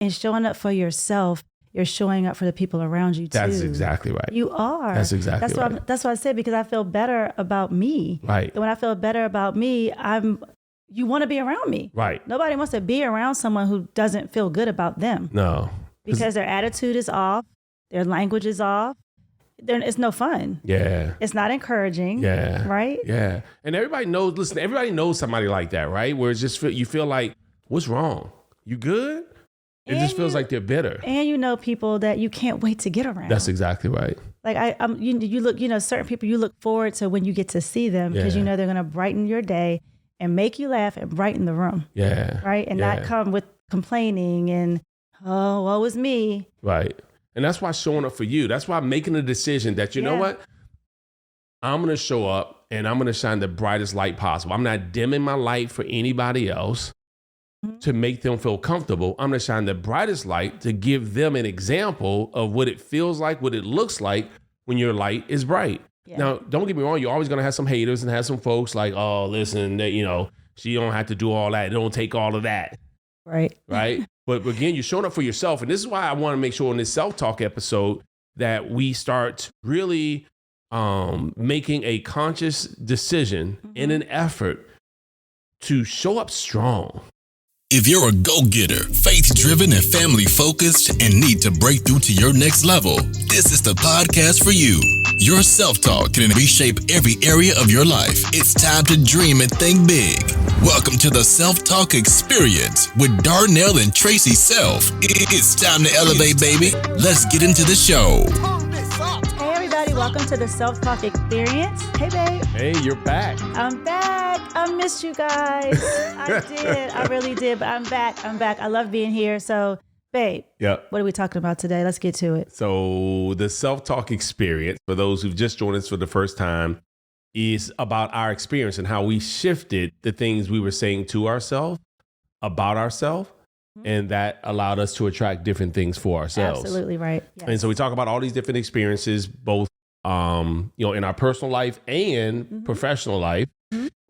And showing up for yourself, you're showing up for the people around you too. That's exactly right. You are. That's exactly right. That's what I said, because I feel better about me. Right. And when I feel better about me, you want to be around me. Right. Nobody wants to be around someone who doesn't feel good about them. No. Because their attitude is off, their language is off. It's no fun. Yeah. It's not encouraging. Yeah. Right? Yeah. And everybody knows somebody like that, right? Where it's just you feel like, what's wrong? You good? It just feels like they're bitter. And you know people that you can't wait to get around. That's exactly right. Like you look, certain people you look forward to when you get to see them, because you know they're going to brighten your day and make you laugh and brighten the room. Yeah. Right? And not come with complaining and, oh, woe is me. Right. And that's why showing up for you. That's why making a decision that, you know what? I'm going to show up and I'm going to shine the brightest light possible. I'm not dimming my light for anybody else to make them feel comfortable. I'm going to shine the brightest light to give them an example of what it feels like, what it looks like when your light is bright. Yeah. Now, don't get me wrong. You're always going to have some haters and have some folks like, oh, listen, she don't have to do all that. It don't take all of that. Right. Right. But again, you're showing up for yourself. And this is why I want to make sure in this self-talk episode that we start really making a conscious decision in an effort to show up strong. If you're a go-getter, faith-driven and family-focused and need to break through to your next level, this is the podcast for you. Your self-talk can reshape every area of your life. It's time to dream and think big. Welcome to the Self-Talk Experience with Darnell and Tracy Self. It's time to elevate, baby. Let's get into the show. Hey, everybody. Welcome to the Self-Talk Experience. Hey, babe. Hey, you're back. I'm back. I missed you guys. I did. I really did. But I'm back. I love being here. So, babe, what are we talking about today? Let's get to it. So the Self-Talk Experience, for those who've just joined us for the first time, is about our experience and how we shifted the things we were saying to ourselves, about ourselves, and that allowed us to attract different things for ourselves. Absolutely right. Yes. And so we talk about all these different experiences, both in our personal life and professional life.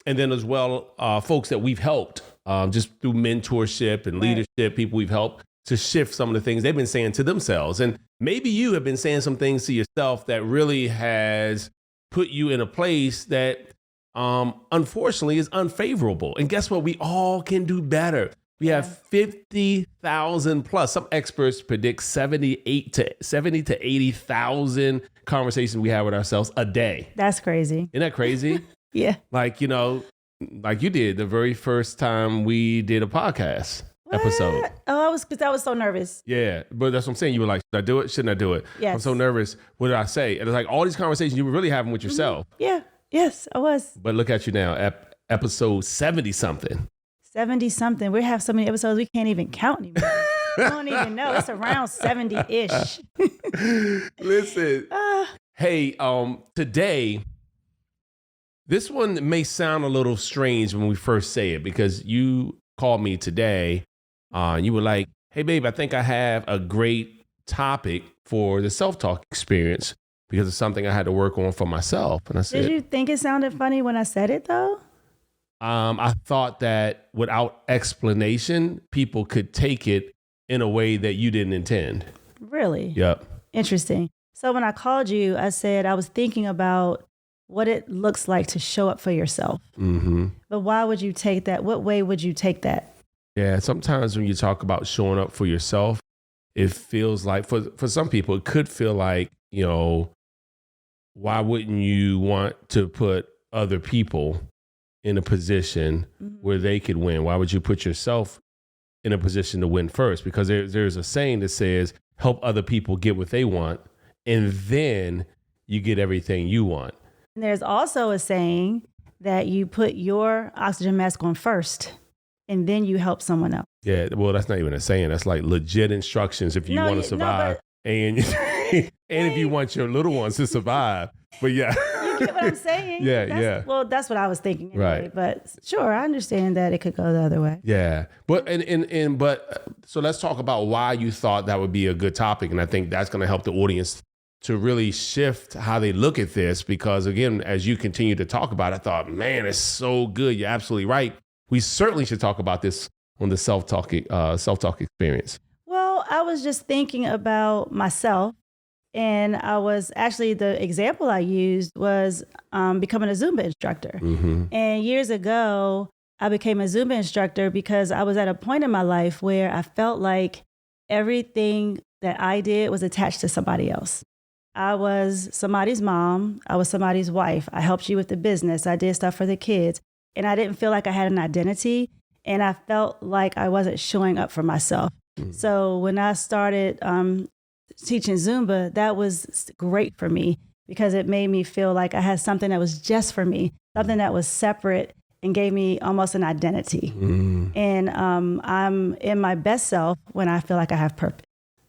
And then as well, folks that we've helped just through mentorship and leadership, people we've helped to shift some of the things they've been saying to themselves. And maybe you have been saying some things to yourself that really has put you in a place that unfortunately is unfavorable. And guess what? We all can do better. We have 50,000 plus. Some experts predict 70 to 80,000 conversations we have with ourselves a day. That's crazy. Isn't that crazy? Yeah. Like you did the very first time we did a podcast episode. Oh, because I was so nervous. Yeah. But that's what I'm saying. You were like, should I do it? Shouldn't I do it? Yes. I'm so nervous. What did I say? And it's like all these conversations you were really having with yourself. Yeah. Yes, I was. But look at you now, episode 70 something. 70 something. We have so many episodes we can't even count anymore. I don't even know. It's around 70-ish. Listen. Hey, today, this one may sound a little strange when we first say it, because you called me today. You were like, hey, babe, I think I have a great topic for the self-talk experience because it's something I had to work on for myself. And I said, did you think it sounded funny when I said it, though? I thought that without explanation, people could take it in a way that you didn't intend. Really? Yep. Interesting. So when I called you, I said I was thinking about what it looks like to show up for yourself. Mm-hmm. But why would you take that? What way would you take that? Yeah, sometimes when you talk about showing up for yourself, it feels like, for some people, it could feel like, why wouldn't you want to put other people in a position where they could win? Why would you put yourself in a position to win first? Because there's a saying that says, help other people get what they want, and then you get everything you want. And there's also a saying that you put your oxygen mask on first, and then you help someone else. Yeah, well, that's not even a saying. That's like legit instructions if you want to survive, and if you want your little ones to survive. But yeah. You get what I'm saying? Yeah. Well, that's what I was thinking anyway. Right. But sure, I understand that it could go the other way. Yeah. But so let's talk about why you thought that would be a good topic. And I think that's going to help the audience to really shift how they look at this. Because again, as you continue to talk about it, I thought, man, it's so good. You're absolutely right. We certainly should talk about this on the self-talk experience. Well, I was just thinking about myself. And I was actually, the example I used was becoming a Zumba instructor. And years ago, I became a Zumba instructor because I was at a point in my life where I felt like everything that I did was attached to somebody else. I was somebody's mom. I was somebody's wife. I helped you with the business. I did stuff for the kids. And I didn't feel like I had an identity. And I felt like I wasn't showing up for myself. So when I started teaching Zumba, that was great for me because it made me feel like I had something that was just for me, something that was separate and gave me almost an identity. And I'm in my best self when I feel like I have purpose.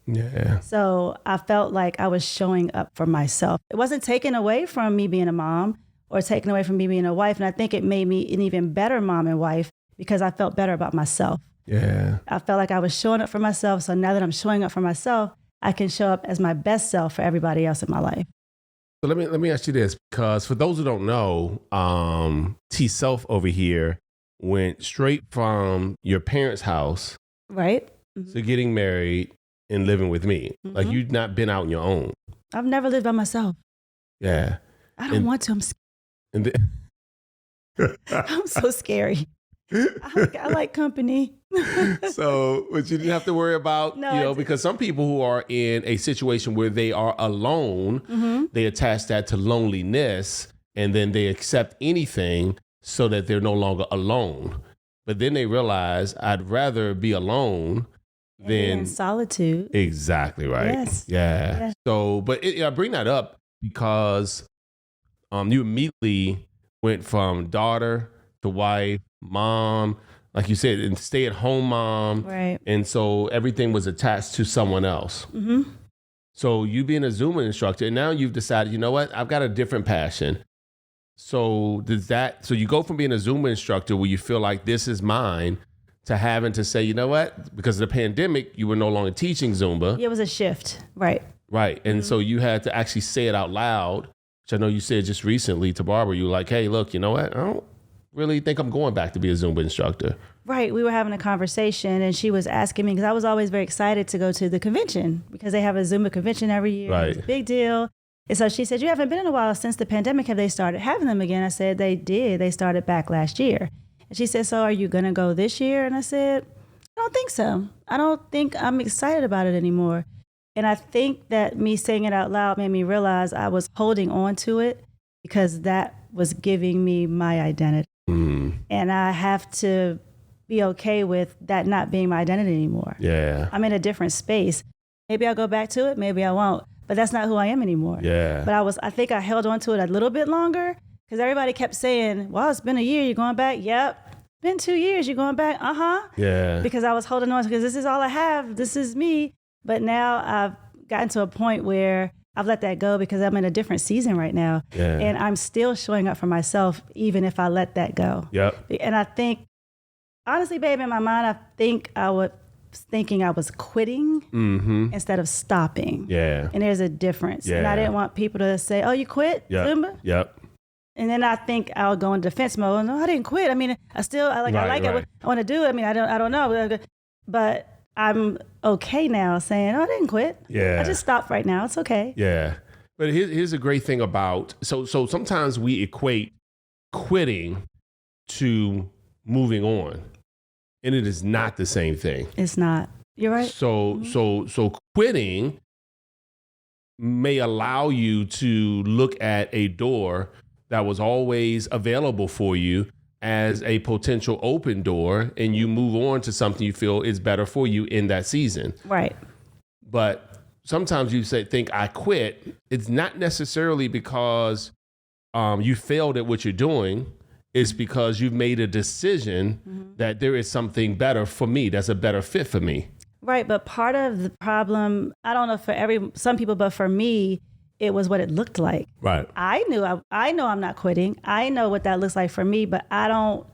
Yeah. So I felt like I was showing up for myself. It wasn't taken away from me being a mom or taken away from me being a wife. And I think it made me an even better mom and wife because I felt better about myself. Yeah. I felt like I was showing up for myself. So now that I'm showing up for myself, I can show up as my best self for everybody else in my life. So let me ask you this, because for those who don't know, T-Self over here went straight from your parents' house, right, to getting married and living with me. Like you've not been out on your own. I've never lived by myself. Yeah. I don't want to. I'm so scary. I like company. So, but you didn't have to worry about, because some people who are in a situation where they are alone, they attach that to loneliness and then they accept anything so that they're no longer alone. But then they realize I'd rather be alone than in solitude. Exactly right. Yes. Yeah. Yes. So, but I bring that up because you immediately went from daughter to wife, mom, like you said, and stay-at-home mom. Right. And so everything was attached to someone else. So you being a Zumba instructor, and now you've decided, you know what, I've got a different passion. So so you go from being a Zumba instructor where you feel like this is mine to having to say, you know what, because of the pandemic, you were no longer teaching Zumba. Yeah, it was a shift. Right. Right. And so you had to actually say it out loud, which I know you said just recently to Barbara. You were like, hey, look, you know what, I don't really think I'm going back to be a Zumba instructor. Right. We were having a conversation and she was asking me, because I was always very excited to go to the convention because they have a Zumba convention every year. Right. It's a big deal. And so she said, you haven't been in a while since the pandemic. Have they started having them again? I said, they did. They started back last year. And she said, so are you going to go this year? And I said, I don't think so. I don't think I'm excited about it anymore. And I think that me saying it out loud made me realize I was holding on to it because that was giving me my identity. And I have to be okay with that not being my identity anymore. Yeah. I'm in a different space. Maybe I'll go back to it. Maybe I won't. But that's not who I am anymore. Yeah. But I think I held on to it a little bit longer because everybody kept saying, well, it's been a year. You're going back? Yep. Been 2 years. You're going back? Uh-huh. Yeah. Because I was holding on because this is all I have. This is me. But now I've gotten to a point where I've let that go because I'm in a different season right now. Yeah. And I'm still showing up for myself even if I let that go. Yep. And I think, honestly, babe, in my mind, I think I was thinking I was quitting instead of stopping. Yeah. And there's a difference. Yeah. And I didn't want people to say, oh, you quit Zumba? Yep. And then I think I'll go in defense mode. No, I didn't quit. I mean, I like it. I want to do it. I mean, I don't know. But I'm okay now saying, oh, I didn't quit. Yeah. I just stopped right now. It's okay. Yeah. But here's a great thing about, so sometimes we equate quitting to moving on. And it is not the same thing. It's not. You're right. So quitting may allow you to look at a door that was always available for you as a potential open door, and you move on to something you feel is better for you in that season. Right. But sometimes you think I quit. It's not necessarily because you failed at what you're doing. It's because you've made a decision that there is something better for me, that's a better fit for me. Right. But part of the problem, I don't know for some people, but for me, it was what it looked like. Right. I know I'm not quitting. I know what that looks like for me, but I don't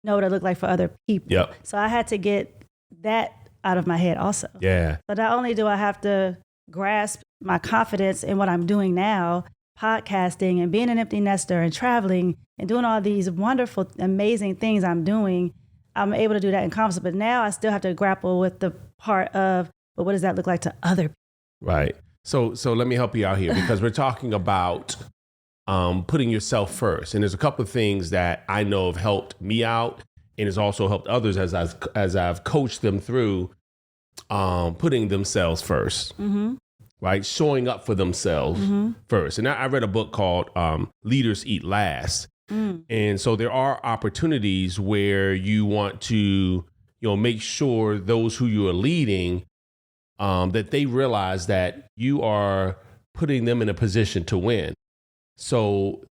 know what it looked like for other people. Yep. So I had to get that out of my head also. Yeah. So not only do I have to grasp my confidence in what I'm doing now, podcasting and being an empty nester and traveling and doing all these wonderful, amazing things I'm doing, I'm able to do that in confidence. But now I still have to grapple with the part of but what does that look like to other people? Right. So let me help you out here because we're talking about putting yourself first. And there's a couple of things that I know have helped me out and has also helped others as I've coached them through putting themselves first, right? Showing up for themselves first. And I read a book called Leaders Eat Last. And so there are opportunities where you want to, make sure those who you are leading, that they realize that you are putting them in a position to win. So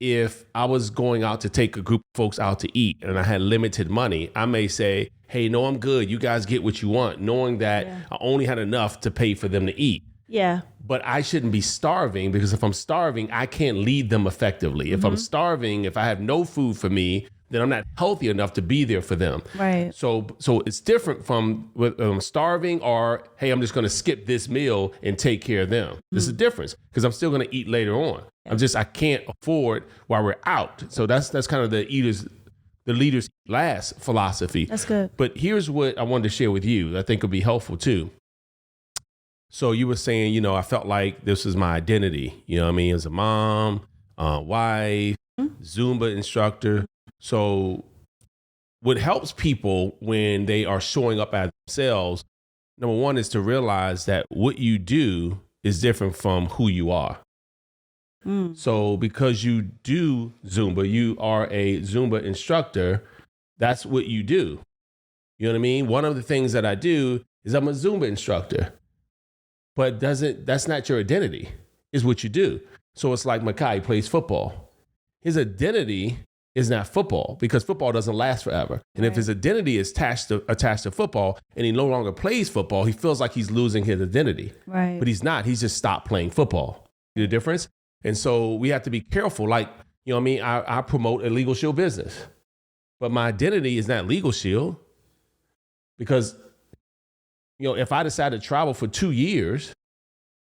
if I was going out to take a group of folks out to eat and I had limited money, I may say, hey, no, I'm good. You guys get what you want, knowing that I only had enough to pay for them to eat. Yeah. But I shouldn't be starving because if I'm starving, I can't lead them effectively. If I'm starving, if I have no food for me, then I'm not healthy enough to be there for them. Right. So it's different from whether I'm starving or, hey, I'm just going to skip this meal and take care of them. There's a difference because I'm still going to eat later on. I can't afford while we're out. So that's kind of the leaders last philosophy. That's good. But here's what I wanted to share with you that I think would be helpful too. So you were saying, I felt like this was my identity, as a mom, wife, Zumba instructor. So what helps people when they are showing up as themselves, number one is to realize that what you do is different from who you are. So because you do Zumba, you are a Zumba instructor, that's what you do. You know what I mean? One of the things that I do is I'm a Zumba instructor. But that's not your identity, is what you do. So it's like Makai plays football. His identity is not football because football doesn't last forever. And if his identity is attached to football and he no longer plays football, he feels like he's losing his identity. Right. But he's not. He's just stopped playing football. See the difference? And so we have to be careful. Like, I promote a Legal Shield business, but my identity is not Legal Shield because if I decide to travel for 2 years,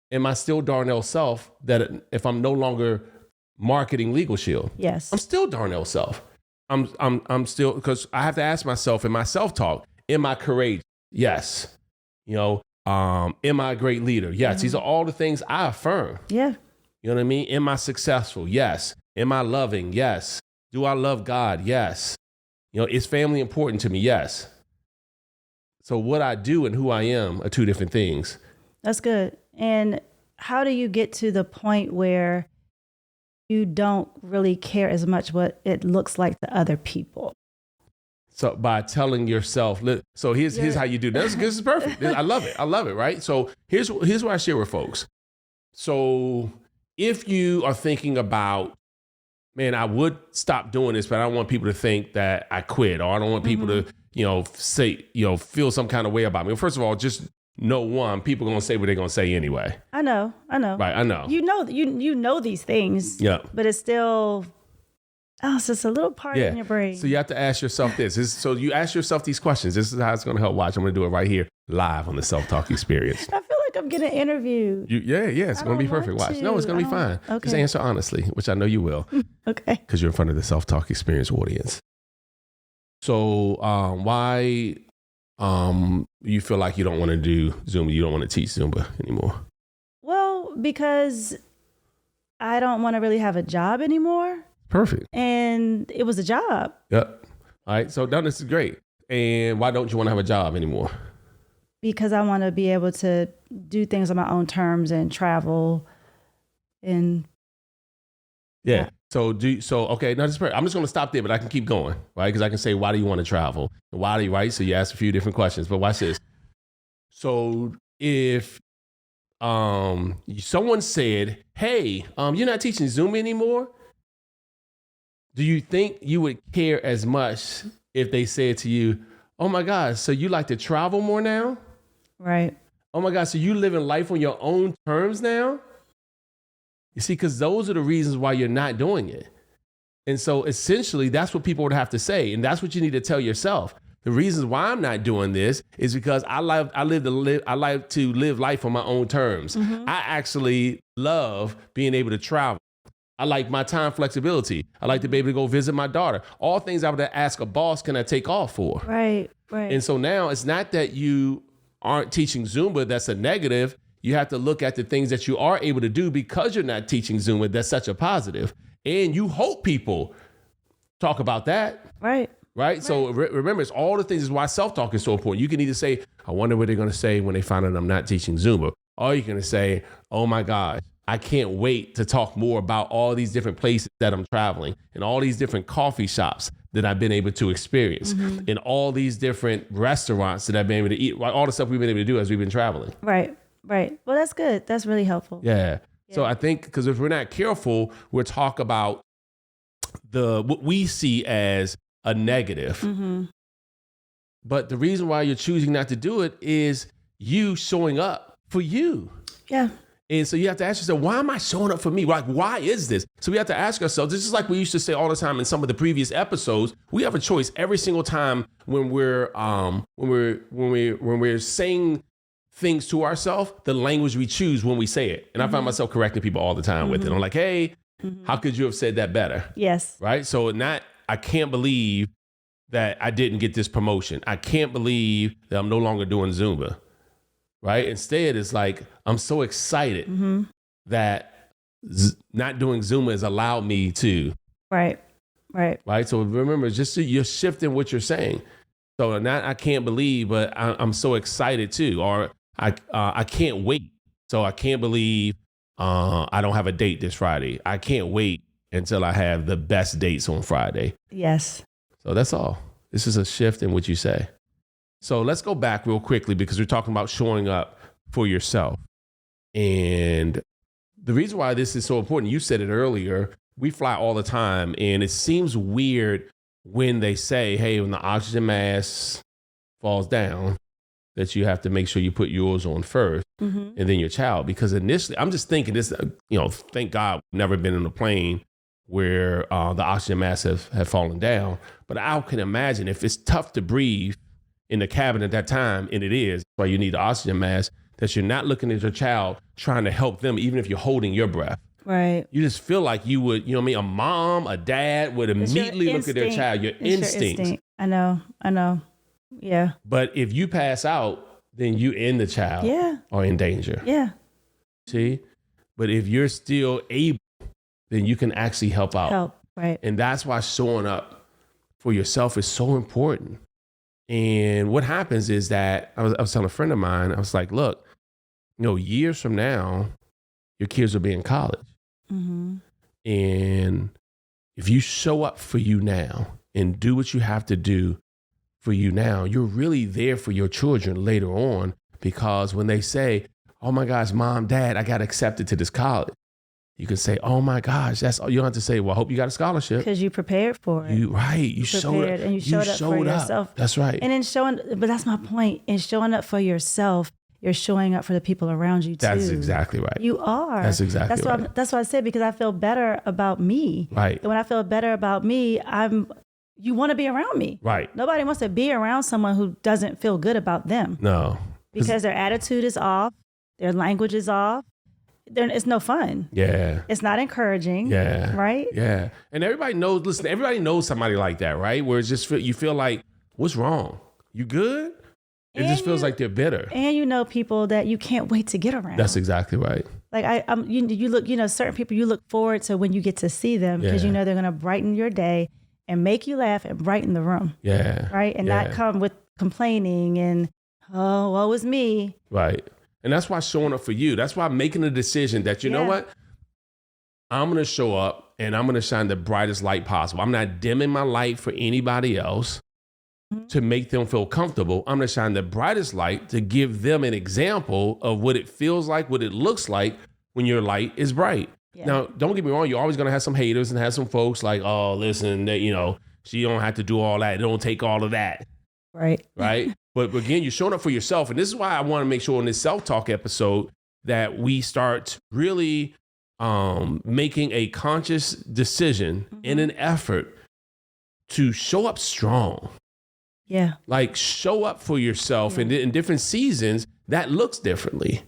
am I still Darnell Self that if I'm no longer marketing Legal Shield? Yes. I'm still Darnell Self. I'm still, because I have to ask myself in my self-talk, am I courageous? Yes. Am I a great leader? Yes. These are all the things I affirm. Yeah. You know what I mean? Am I successful? Yes. Am I loving? Yes. Do I love God? Yes. Is family important to me? Yes. So what I do and who I am are two different things. That's good. And how do you get to the point where you don't really care as much what it looks like to other people? So by telling yourself, so here's how you do this. This is perfect. I love it. I love it. Right. So here's what I share with folks. So if you are thinking about, man, I would stop doing this, but I don't want people to think that I quit, or I don't want people to, say, feel some kind of way about me. Well, first of all, just know people are going to say what they're going to say anyway. I know. Right. I know. You know these things. Yeah. But it's still, it's just a little part in your brain. So you have to ask yourself this. So you ask yourself these questions. This is how it's going to help. Watch. I'm going to do it right here live on the Self-Talk Experience. I feel like I'm getting interviewed. It's going to be perfect. Watch. No, it's going to be fine. Okay. Just answer honestly, which I know you will. Okay. Because you're in front of the Self-Talk Experience audience. So why you feel like you don't want to do Zumba? You don't want to teach Zumba anymore? Well, because I don't want to really have a job anymore. Perfect. And it was a job. Yep. All right. So now this is great. And why don't you want to have a job anymore? Because I want to be able to do things on my own terms and travel and Okay, now this I'm just going to stop there, but I can keep going, right? Because I can say, why do you want to travel? And why do you, right? So you ask a few different questions, but watch this. So if someone said, hey, you're not teaching Zoom anymore, do you think you would care as much if they said to you, oh my God, so you like to travel more now? Right. Oh my God, so you living life on your own terms now? You see, because those are the reasons why you're not doing it. And so essentially, that's what people would have to say. And that's what you need to tell yourself. The reasons why I'm not doing this is because I like to live life on my own terms. I actually love being able to travel. I like my time flexibility. I like to be able to go visit my daughter. All things I would ask a boss, can I take off for? Right, right. And so now it's not that you aren't teaching Zumba, that's a negative. You have to look at the things that you are able to do because you're not teaching Zumba. That's such a positive. And you hope people talk about that. Right. Right. So remember, it's all the things. Is why self-talk is so important. You can either say, I wonder what they're going to say when they find out I'm not teaching Zumba. Or you're going to say, oh my gosh, I can't wait to talk more about all these different places that I'm traveling and all these different coffee shops that I've been able to experience and all these different restaurants that I've been able to eat, all the stuff we've been able to do as we've been traveling. Right. Right. Well, that's good. That's really helpful. Yeah. So I think because if we're not careful, we'll talk about what we see as a negative. But the reason why you're choosing not to do it is you showing up for you. Yeah. And so you have to ask yourself, why am I showing up for me? Like, why is this? So we have to ask ourselves, this is like we used to say all the time in some of the previous episodes, we have a choice every single time when we're saying things to ourselves, the language we choose when we say it. And I find myself correcting people all the time with it. I'm like, hey, how could you have said that better? Yes. Right? So I can't believe that I didn't get this promotion. I can't believe that I'm no longer doing Zumba. Right? Instead, it's like, I'm so excited that not doing Zumba has allowed me to. Right. Right. Right? So remember, you're shifting what you're saying. So not I can't believe, but I'm so excited too. Or I can't wait. So I can't believe I don't have a date this Friday. I can't wait until I have the best dates on Friday. Yes. So that's all. This is a shift in what you say. So let's go back real quickly because we're talking about showing up for yourself. And the reason why this is so important, you said it earlier, we fly all the time. And it seems weird when they say, hey, when the oxygen mask falls down, that you have to make sure you put yours on first and then your child. Because initially, I'm just thinking this, thank God we've never been in a plane where the oxygen masks have fallen down. But I can imagine if it's tough to breathe in the cabin at that time, and it is, why you need the oxygen mask, that you're not looking at your child trying to help them, even if you're holding your breath. Right. You just feel like you would, a mom, a dad would immediately look at their child, your instincts. I know. Yeah. But if you pass out, then you and the child are in danger. Yeah. See? But if you're still able, then you can actually help out. Right. And that's why showing up for yourself is so important. And what happens is that I was telling a friend of mine, I was like, look, years from now, your kids will be in college. And if you show up for you now and do what you have to do for you now, you're really there for your children later on, because when they say, oh my gosh, mom, dad, I got accepted to this college, you can say, oh my gosh, that's all. You don't have to say, well, I hope you got a scholarship. Because you prepared for it. You showed up. And you showed up for yourself. That's right. And but that's my point. In showing up for yourself, you're showing up for the people around you too. That's exactly right. You are. That's exactly right. That's what I said, because I feel better about me. Right. And when I feel better about me, you want to be around me. Right. Nobody wants to be around someone who doesn't feel good about them. No. Because their attitude is off, their language is off. It's no fun. Yeah. It's not encouraging. Yeah. Right? Yeah. And everybody knows somebody like that, right? Where it's just you feel like, what's wrong? You good? It just feels like they're bitter. And people that you can't wait to get around. That's exactly right. Like you look, certain people you look forward to when you get to see them, because they're going to brighten your day and make you laugh and brighten the room. Yeah. Right? And not come with complaining and, oh, woe is me. Right. And that's why showing up for you, that's why making a decision that, you know what? I'm going to show up and I'm going to shine the brightest light possible. I'm not dimming my light for anybody else to make them feel comfortable. I'm going to shine the brightest light to give them an example of what it feels like, what it looks like when your light is bright. Yeah. Now, don't get me wrong. You're always going to have some haters and have some folks like, oh, listen, she don't have to do all that. It don't take all of that. Right. Right. But again, you're showing up for yourself. And this is why I want to make sure in this self-talk episode that we start really making a conscious decision in an effort to show up strong. Yeah. Like show up for yourself. And in different seasons, that looks differently.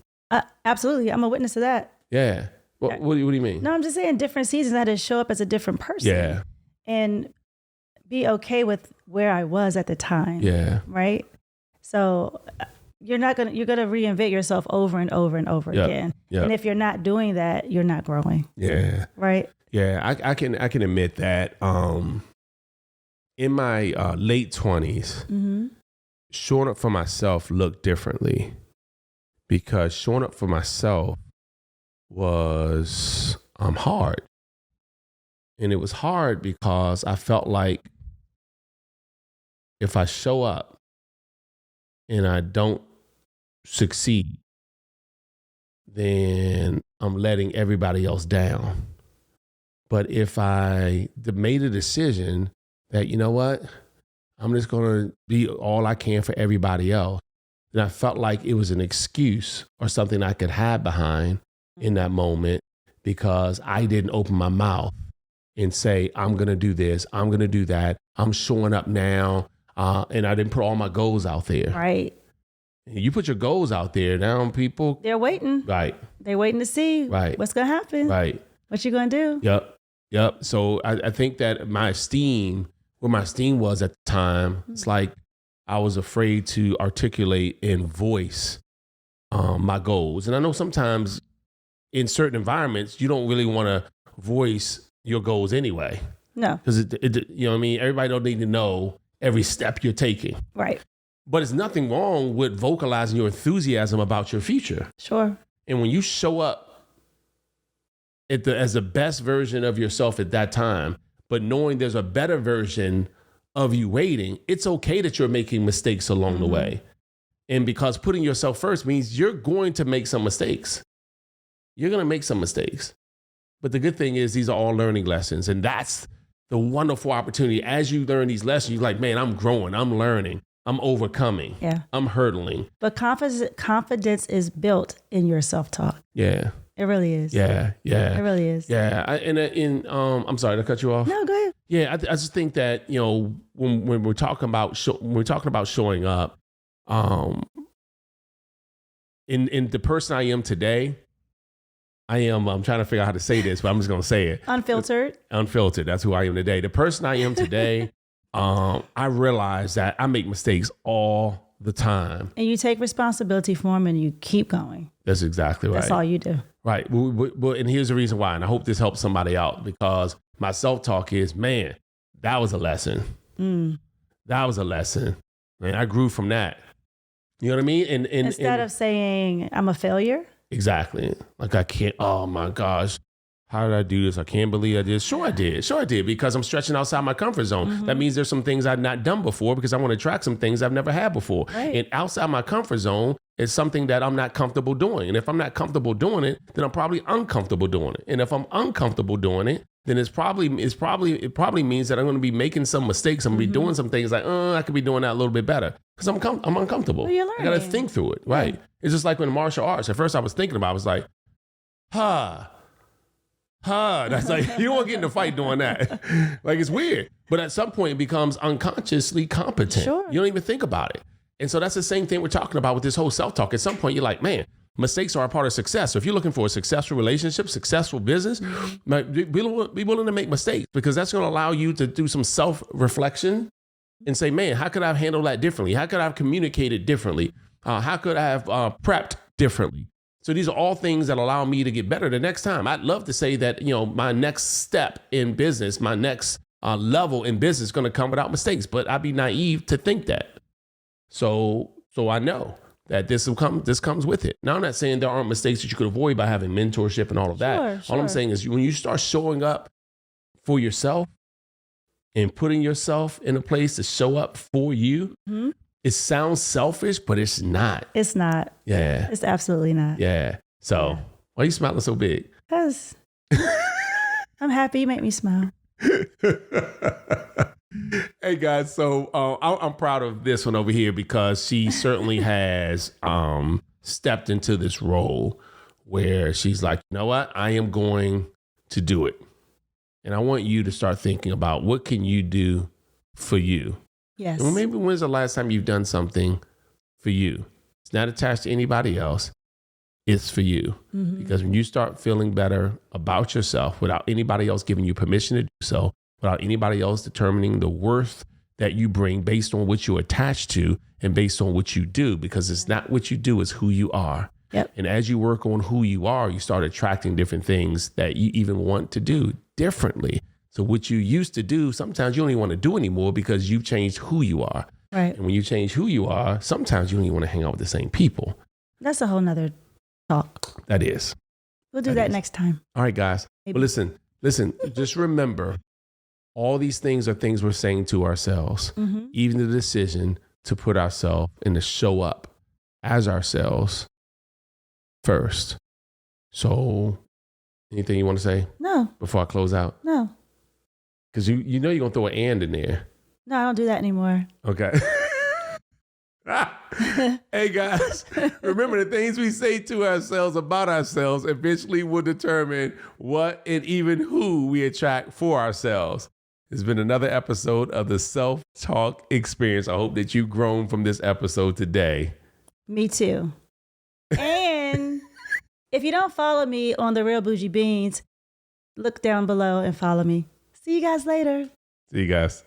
Absolutely. I'm a witness of that. Yeah. What do you mean? No, I'm just saying different seasons I had to show up as a different person. Yeah. And be okay with where I was at the time. Yeah. Right. So you're going to reinvent yourself over and over and over again. Yep. And if you're not doing that, you're not growing. Yeah. Right. Yeah. I can admit that, in my late 20s, showing up for myself looked differently, because showing up for myself was hard. And it was hard because I felt like if I show up and I don't succeed, then I'm letting everybody else down. But if I made a decision that, you know what, I'm just going to be all I can for everybody else, then I felt like it was an excuse or something I could hide behind in that moment, because I didn't open my mouth and say, I'm going to do this, I'm going to do that, I'm showing up now, and I didn't put all my goals out there. Right. You put your goals out there, now people... They're waiting. Right. They're waiting to see what's going to happen. Right. What you going to do. Yep. So I think that where my esteem was at the time, it's like I was afraid to articulate and voice my goals. And I know sometimes in certain environments, you don't really want to voice your goals anyway. No. Because, you know what I mean? Everybody don't need to know every step you're taking. Right. But there's nothing wrong with vocalizing your enthusiasm about your future. Sure. And when you show up as the best version of yourself at that time, but knowing there's a better version of you waiting, it's okay that you're making mistakes along the way. And because putting yourself first means you're going to make some mistakes. You're going to make some mistakes. But the good thing is these are all learning lessons. And that's the wonderful opportunity. As you learn these lessons, you're like, man, I'm growing, I'm learning, I'm overcoming, I'm hurdling. But confidence is built in your self-talk. Yeah. It really is. Yeah. It really is. Yeah. I'm sorry to cut you off. No, go ahead. Yeah. I just think that, you know, when we're talking about showing up, in the person I am today, I'm trying to figure out how to say this, but I'm just going to say it. Unfiltered. That's who I am today. The person I am today, I realize that I make mistakes all the time. And you take responsibility for them and you keep going. That's exactly right. That's all you do. Right. Well, and here's the reason why. And I hope this helps somebody out, because my self-talk is, man, that was a lesson. That was a lesson. Man, I grew from that. You know what I mean? And instead of saying I'm a failure. Exactly. Like I can't, oh my gosh, how did I do this? I can't believe I did. Sure I did, because I'm stretching outside my comfort zone. That means there's some things I've not done before, because I want to track some things I've never had before. Right. And outside my comfort zone is something that I'm not comfortable doing. And if I'm not comfortable doing it, then I'm probably uncomfortable doing it. And if I'm uncomfortable doing it, then it probably means that I'm going to be making some mistakes. I'm going to be doing some things like, I could be doing that a little bit better, because I'm uncomfortable. Well, you're learning. I got to think through it. Right. Yeah. It's just like when martial arts. At first I was thinking about it, I was like, that's like, you don't want to get in a fight doing that. Like, it's weird. But at some point it becomes unconsciously competent. Sure. You don't even think about it. And so that's the same thing we're talking about with this whole self-talk. At some point you're like, man, mistakes are a part of success. So if you're looking for a successful relationship, successful business, be willing to make mistakes, because that's going to allow you to do some self-reflection and say, man, how could I have handled that differently? How could I have communicated differently? How could I have prepped differently? So these are all things that allow me to get better the next time. I'd love to say that, you know, my next step in business, my next level in business is going to come without mistakes, but I'd be naive to think that. So I know that this comes with it. Now, I'm not saying there aren't mistakes that you could avoid by having mentorship and all of that. Sure. All I'm saying is when you start showing up for yourself and putting yourself in a place to show up for you, it sounds selfish, but it's not. It's not. Yeah. It's absolutely not. Yeah. So why are you smiling so big? Because I'm happy you make me smile. Hey guys, so I'm proud of this one over here, because she certainly has stepped into this role where she's like, you know what? I am going to do it. And I want you to start thinking about, what can you do for you? Yes. Well, maybe when's the last time you've done something for you? It's not attached to anybody else. It's for you. Because when you start feeling better about yourself without anybody else giving you permission to do so, without anybody else determining the worth that you bring based on what you're attached to and based on what you do, because it's not what you do, it's who you are. Yep. And as you work on who you are, you start attracting different things that you even want to do differently. So what you used to do, sometimes you don't even want to do anymore because you've changed who you are. Right. And when you change who you are, sometimes you don't even want to hang out with the same people. That's a whole nother talk. That is. We'll do that next time. All right, guys. Maybe. Well, listen, just remember, all these things are things we're saying to ourselves. Mm-hmm. Even the decision to put ourselves and to show up as ourselves first. So anything you want to say? No. Before I close out? No. Because you know you're going to throw an and in there. No, I don't do that anymore. Okay. Hey guys, remember the things we say to ourselves about ourselves eventually will determine what and even who we attract for ourselves. It's been another episode of the Self-Talk Experience. I hope that you've grown from this episode today. Me too. And if you don't follow me on The Real Bougie Beans, look down below and follow me. See you guys later. See you guys.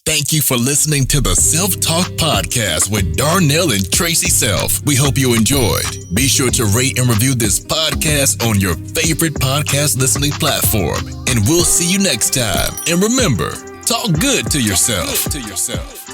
Thank you for listening to the Self-Talk Podcast with Darnell and Tracy Self. We hope you enjoyed. Be sure to rate and review this podcast on your favorite podcast listening platform. And we'll see you next time. And remember, talk good to yourself.